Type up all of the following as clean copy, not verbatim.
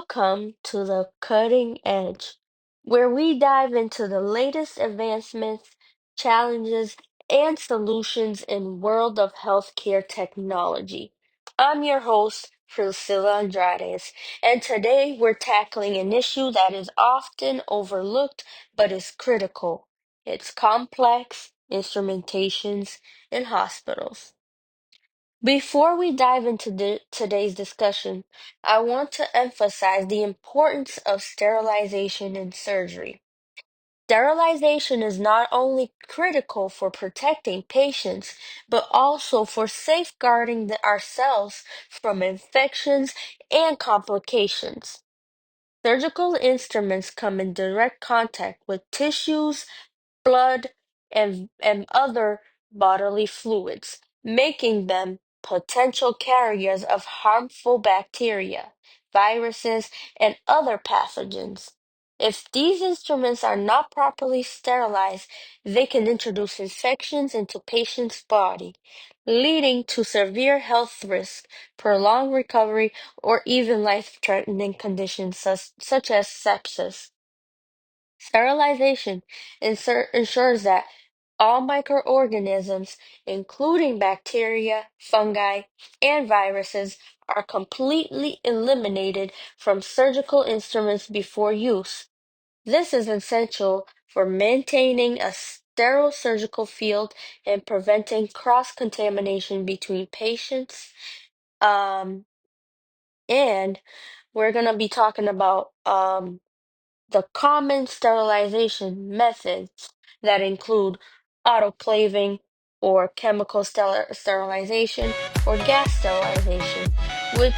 Welcome to the Cutting Edge, where we dive into the latest advancements, challenges, and solutions in world of healthcare technology. I'm your host, Priscila Andrades, and today we're tackling an issue that is often overlooked but is critical. It's complex instrumentations in hospitals. Before we dive into today's discussion, I want to emphasize the importance of sterilization in surgery. Sterilization is not only critical for protecting patients, but also for safeguarding ourselves from infections and complications. Surgical instruments come in direct contact with tissues, blood, and other bodily fluids, making them potential carriers of harmful bacteria, viruses, and other pathogens. If these instruments are not properly sterilized, they can introduce infections into patient's body, leading to severe health risks, prolonged recovery, or even life-threatening conditions such as sepsis. Sterilization ensures that all microorganisms, including bacteria, fungi, and viruses, are completely eliminated from surgical instruments before use. This is essential for maintaining a sterile surgical field and preventing cross-contamination between patients. Um, and we're going to be talking about the common sterilization methods that include autoclaving or chemical sterilization or gas sterilization, which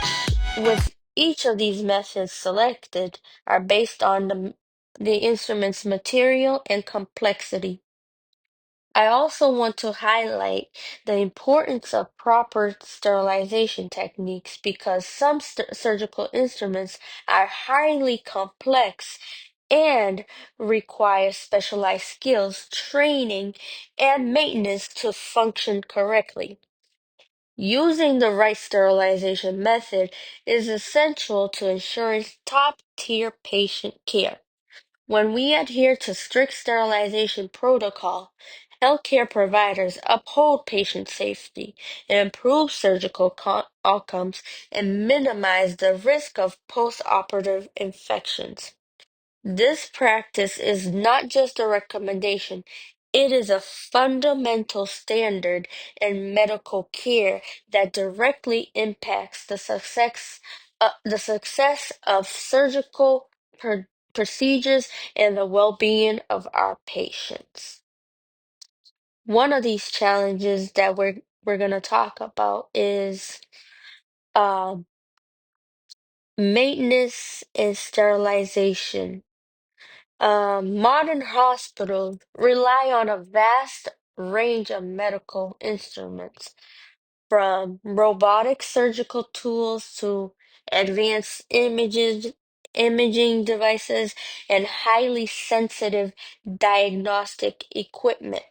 with each of these methods selected are based on the instrument's material and complexity. I also want to highlight the importance of proper sterilization techniques because some surgical instruments are highly complex and require specialized skills, training, and maintenance to function correctly. Using the right sterilization method is essential to ensuring top-tier patient care. When we adhere to strict sterilization protocol, healthcare providers uphold patient safety, improve surgical outcomes, and minimize the risk of postoperative infections. This practice is not just a recommendation, it is a fundamental standard in medical care that directly impacts the success of surgical procedures and the well-being of our patients. One of these challenges that we're going to talk about is um, maintenance and sterilization. Modern hospitals rely on a vast range of medical instruments, from robotic surgical tools to advanced imaging devices and highly sensitive diagnostic equipment.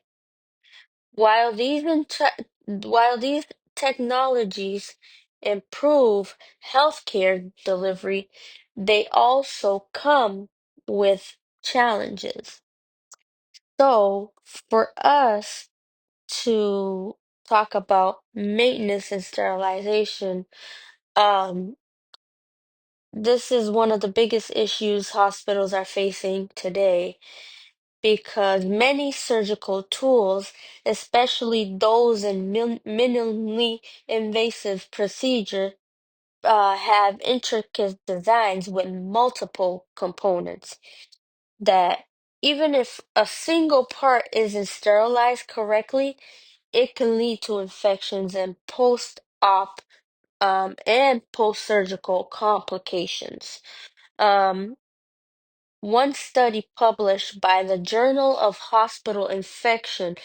While these technologies improve healthcare delivery, they also come with challenges. So, for us to talk about maintenance and sterilization, um, this is one of the biggest issues hospitals are facing today because many surgical tools, especially those in minimally invasive procedure, have intricate designs with multiple components that even if a single part isn't sterilized correctly, it can lead to infections and post-op and post-surgical complications. Um, One study published by the Journal of Hospital Infection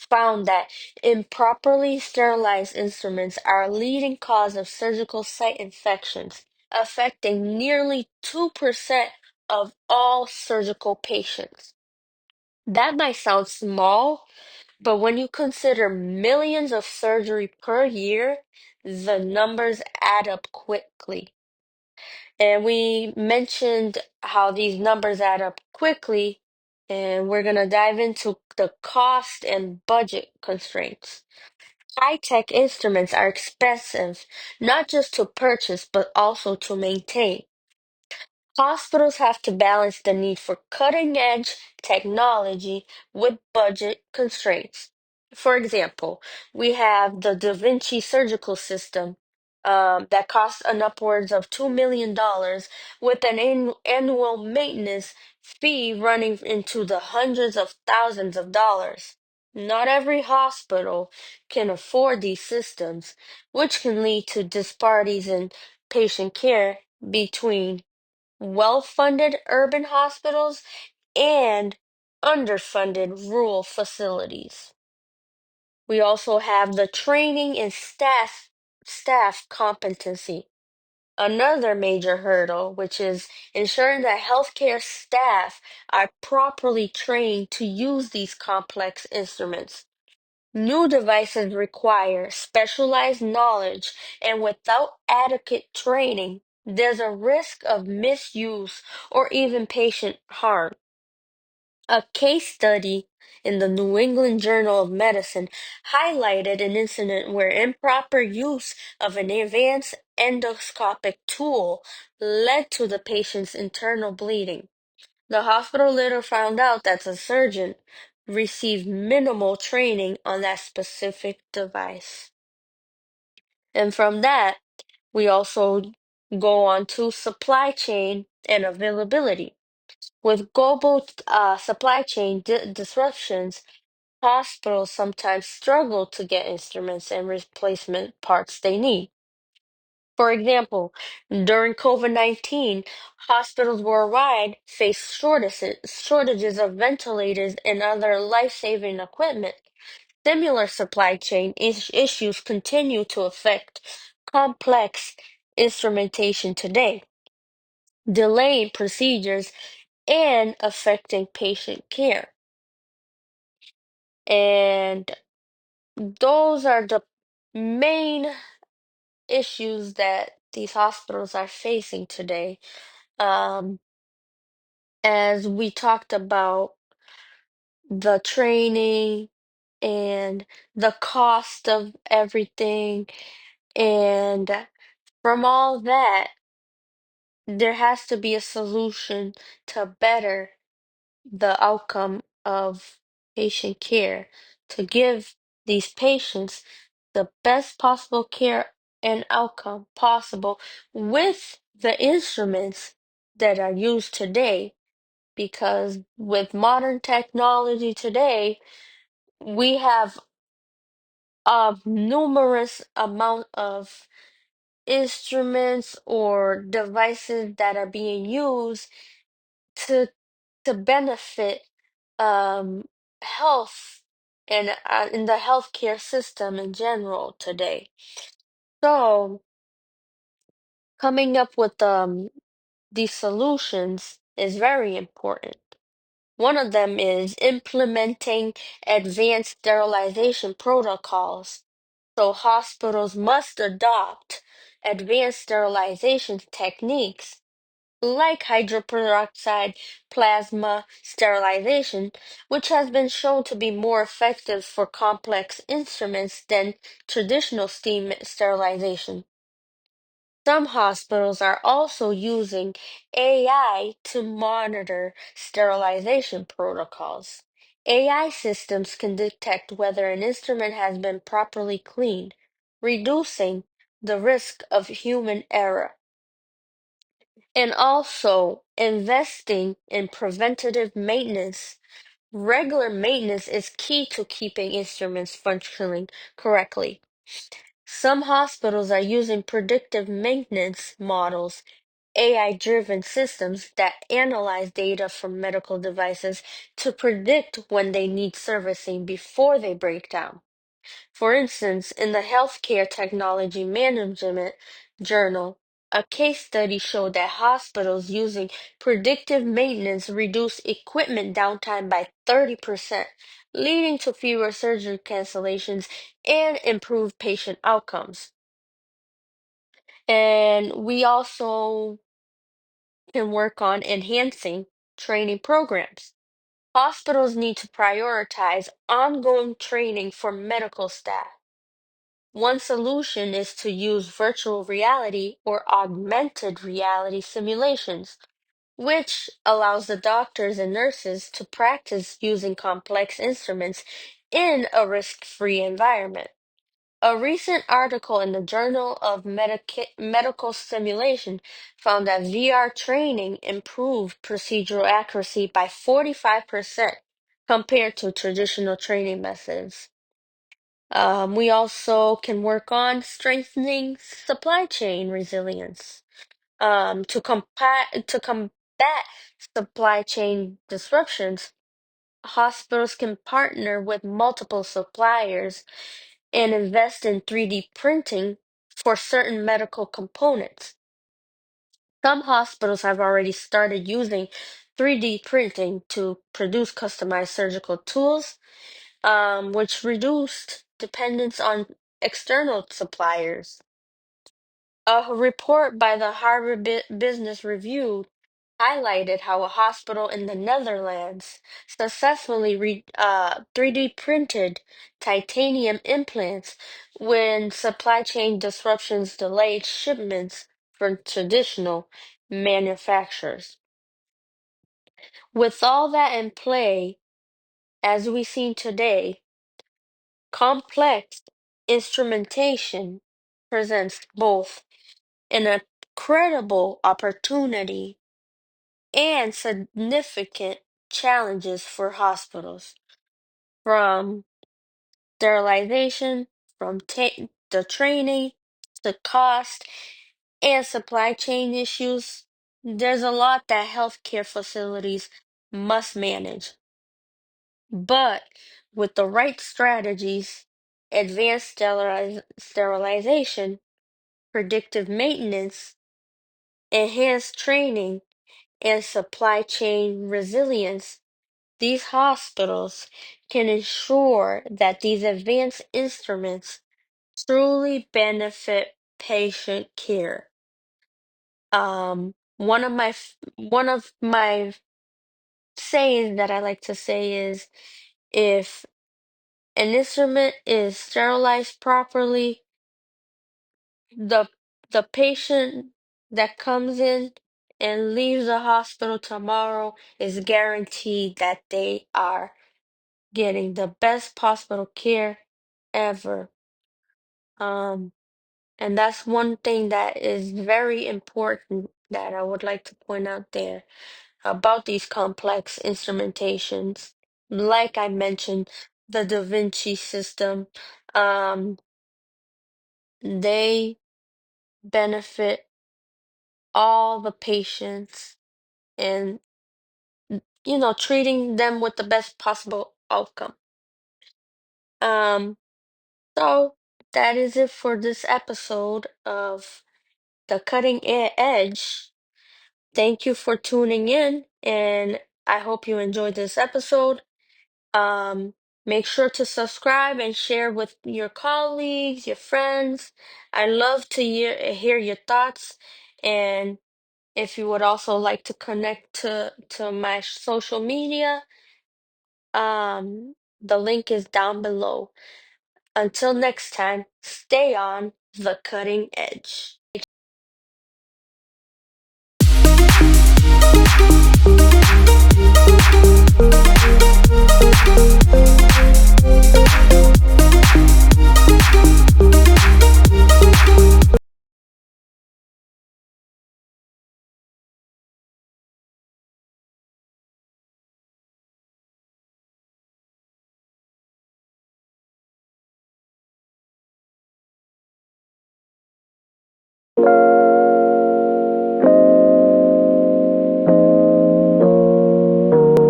found that improperly sterilized instruments are a leading cause of surgical site infections, affecting nearly 2% of all surgical patients. That might sound small, but when you consider millions of surgery per year, the numbers add up quickly. And we mentioned how these numbers add up quickly, and we're going to dive into the cost and budget constraints. High-tech instruments are expensive, not just to purchase, but also to maintain. Hospitals have to balance the need for cutting-edge technology with budget constraints. For example, we have the Da Vinci surgical system that costs an upwards of $2 million with an annual maintenance fee running into the hundreds of thousands of dollars. Not every hospital can afford these systems, which can lead to disparities in patient care between well-funded urban hospitals and underfunded rural facilities. We also have the training and staff competency. Another major hurdle, which is ensuring that healthcare staff are properly trained to use these complex instruments. New devices require specialized knowledge, and without adequate training, there's a risk of misuse or even patient harm. A case study in the New England Journal of Medicine highlighted an incident where improper use of an advanced endoscopic tool led to the patient's internal bleeding. The hospital later found out that the surgeon received minimal training on that specific device. And from that, we also go on to supply chain and availability. With global supply chain disruptions, hospitals sometimes struggle to get instruments and replacement parts they need. For example, during COVID-19, hospitals worldwide faced shortages of ventilators and other life-saving equipment. Similar supply chain issues continue to affect complex instrumentation today, delaying procedures and affecting patient care. And those are the main issues that these hospitals are facing today. Um, as we talked about the training and the cost of everything, and from all that, there has to be a solution to better the outcome of patient care, to give these patients the best possible care and outcome possible with the instruments that are used today. Because with modern technology today, we have a numerous amount of instruments or devices that are being used to benefit um, health and in the healthcare system in general today. So coming up with these solutions is very important. One of them is implementing advanced sterilization protocols. So hospitals must adopt advanced sterilization techniques like hydroperoxide plasma sterilization, which has been shown to be more effective for complex instruments than traditional steam sterilization. Some hospitals are also using AI to monitor sterilization protocols. AI systems can detect whether an instrument has been properly cleaned, reducing the risk of human error. And also investing in preventative maintenance. Regular maintenance is key to keeping instruments functioning correctly. Some hospitals are using predictive maintenance models, AI-driven systems that analyze data from medical devices to predict when they need servicing before they break down. For instance, in the Healthcare Technology Management Journal, a case study showed that hospitals using predictive maintenance reduced equipment downtime by 30%, leading to fewer surgery cancellations and improved patient outcomes. And we also can work on enhancing training programs. Hospitals need to prioritize ongoing training for medical staff. One solution is to use virtual reality or augmented reality simulations, which allows the doctors and nurses to practice using complex instruments in a risk-free environment. A recent article in the Journal of Medical Simulation found that VR training improved procedural accuracy by 45% compared to traditional training methods. We also can work on strengthening supply chain resilience to combat supply chain disruptions. Hospitals can partner with multiple suppliers and invest in 3D printing for certain medical components. Some hospitals have already started using 3D printing to produce customized surgical tools, which reduced dependence on external suppliers. A report by the Harvard Business Review highlighted how a hospital in the Netherlands successfully 3D printed titanium implants when supply chain disruptions delayed shipments from traditional manufacturers. With all that in play, as we see today, complex instrumentation presents both an incredible opportunity and significant challenges for hospitals, from sterilization, from the training, to cost, and supply chain issues. There's a lot that healthcare facilities must manage. But with the right strategies, advanced sterilization, predictive maintenance, enhanced training, and supply chain resilience, these hospitals can ensure that these advanced instruments truly benefit patient care. One of my sayings that I like to say is, if an instrument is sterilized properly, the the patient that comes in and leaves the hospital tomorrow is guaranteed that they are getting the best possible care ever. Um, and that's one thing that is very important that I would like to point out there about these complex instrumentations. Like I mentioned, the Da Vinci system, um, they benefit all the patients and, treating them with the best possible outcome. Um, So that is it for this episode of The Cutting Edge. Thank you for tuning in, and I hope you enjoyed this episode. Um, Make sure to subscribe and share with your colleagues, your friends. I love to hear your thoughts, and if you would also like to connect to my social media, the link is down below. Until next time, stay on the cutting edge.